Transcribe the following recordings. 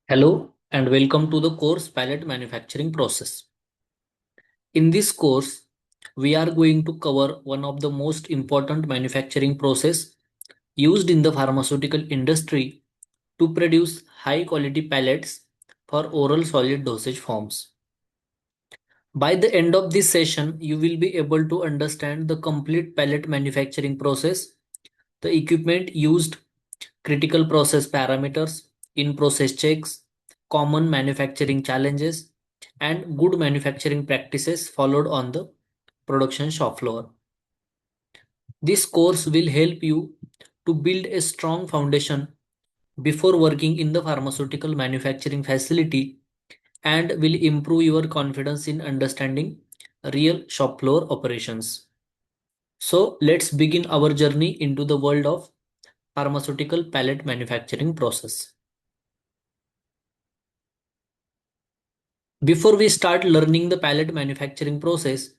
Hello and welcome to the course Pallet Manufacturing Process. In this course, we are going to cover one of the most important manufacturing process used in the pharmaceutical industry to produce high quality pellets for oral solid dosage forms. By the end of this session, you will be able to understand the complete pellet manufacturing process, the equipment used, critical process parameters, in-process checks, common manufacturing challenges, and good manufacturing practices followed on the production shop floor. This course will help you to build a strong foundation before working in the pharmaceutical manufacturing facility and will improve your confidence in understanding real shop floor operations. So let's begin our journey into the world of pharmaceutical pellet manufacturing process. Before we start learning the pellet manufacturing process,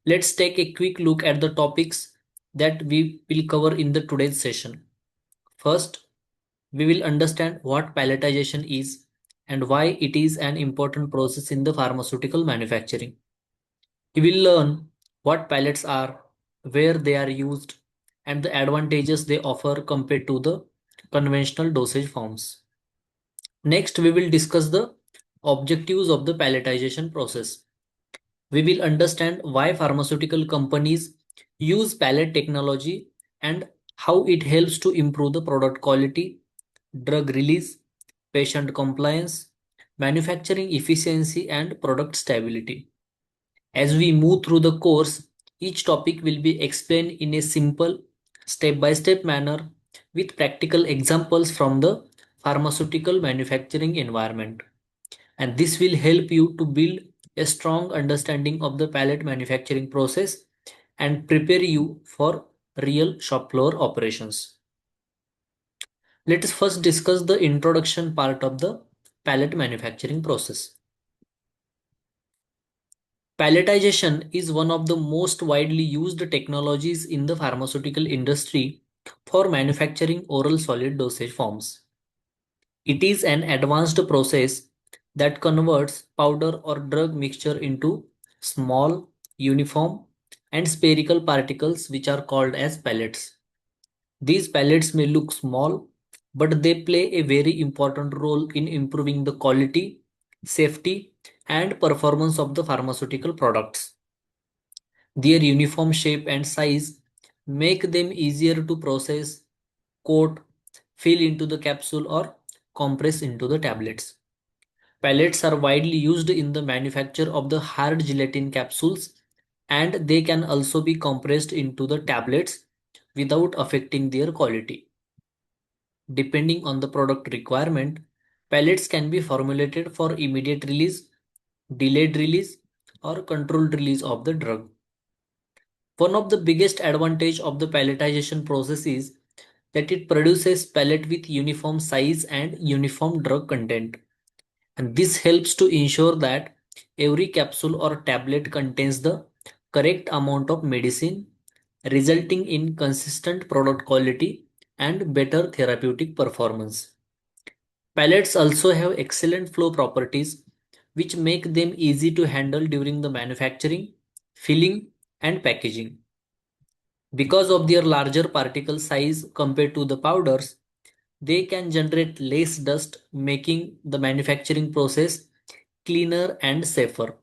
let's take a quick look at the topics that we will cover in the today's session. First, we will understand what pelletization is and why it is an important process in the pharmaceutical manufacturing. We will learn what pellets are, where they are used, and the advantages they offer compared to the conventional dosage forms. Next, we will discuss the objectives of the pelletization process. We will understand why pharmaceutical companies use pellet technology and how it helps to improve the product quality, drug release, patient compliance, manufacturing efficiency, and product stability. As we move through the course, each topic will be explained in a simple, step by step manner with practical examples from the pharmaceutical manufacturing environment. And this will help you to build a strong understanding of the pellet manufacturing process and prepare you for real shop floor operations. Let us first discuss the introduction part of the pellet manufacturing process. Pelletization is one of the most widely used technologies in the pharmaceutical industry for manufacturing oral solid dosage forms. It is an advanced process that converts powder or drug mixture into small, uniform, and spherical particles which are called as pellets. These pellets may look small, but they play a very important role in improving the quality, safety, and performance of the pharmaceutical products. Their uniform shape and size make them easier to process, coat, fill into the capsule, or compress into the tablets. Pellets are widely used in the manufacture of the hard gelatin capsules, and they can also be compressed into the tablets without affecting their quality. Depending on the product requirement, pellets can be formulated for immediate release, delayed release, or controlled release of the drug. One of the biggest advantage of the pelletization process is that it produces pellet with uniform size and uniform drug content. And this helps to ensure that every capsule or tablet contains the correct amount of medicine, resulting in consistent product quality and better therapeutic performance. Pellets also have excellent flow properties, which make them easy to handle during the manufacturing, filling, and packaging. Because of their larger particle size compared to the powders, they can generate less dust, making the manufacturing process cleaner and safer.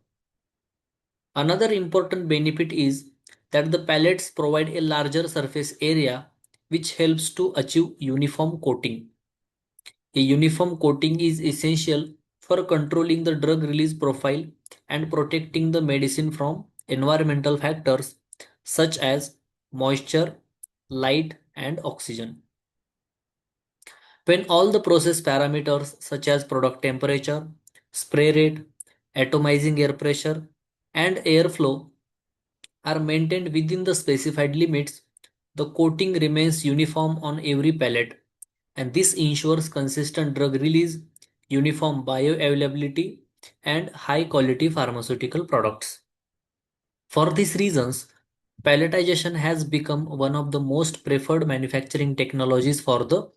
Another important benefit is that the pellets provide a larger surface area which helps to achieve uniform coating. A uniform coating is essential for controlling the drug release profile and protecting the medicine from environmental factors such as moisture, light, and oxygen. When all the process parameters such as product temperature, spray rate, atomizing air pressure, and airflow are maintained within the specified limits, the coating remains uniform on every pellet, and this ensures consistent drug release, uniform bioavailability, and high quality pharmaceutical products. For these reasons, pelletization has become one of the most preferred manufacturing technologies for the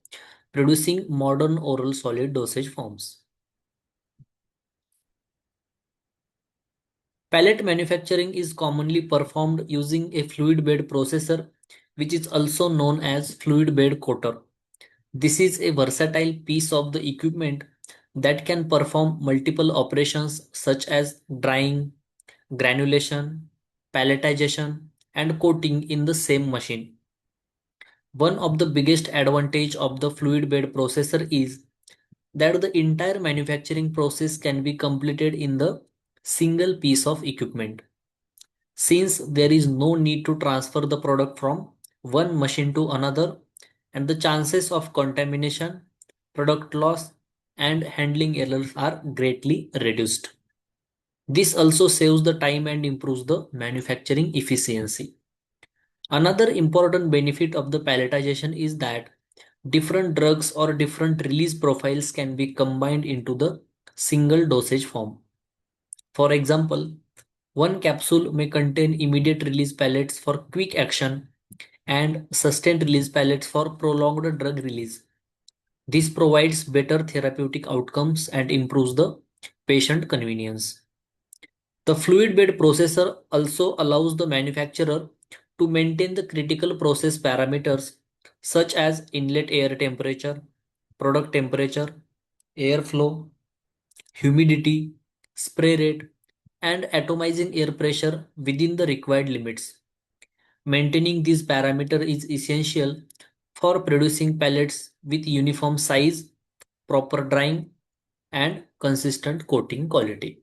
producing modern oral solid dosage forms. Pallet manufacturing is commonly performed using a fluid bed processor, which is also known as fluid bed coater. This is a versatile piece of the equipment that can perform multiple operations such as drying, granulation, palletization, and coating in the same machine. One of the biggest advantage of the fluid bed processor is that the entire manufacturing process can be completed in the single piece of equipment. Since there is no need to transfer the product from one machine to another, and the chances of contamination, product loss, and handling errors are greatly reduced. This also saves the time and improves the manufacturing efficiency. Another important benefit of the palletization is that different drugs or different release profiles can be combined into the single dosage form. For example, one capsule may contain immediate release pellets for quick action and sustained release pellets for prolonged drug release. This provides better therapeutic outcomes and improves the patient convenience. The fluid bed processor also allows the manufacturer to maintain the critical process parameters such as inlet air temperature, product temperature, airflow, humidity, spray rate, and atomizing air pressure within the required limits. Maintaining these parameters is essential for producing pellets with uniform size, proper drying, and consistent coating quality.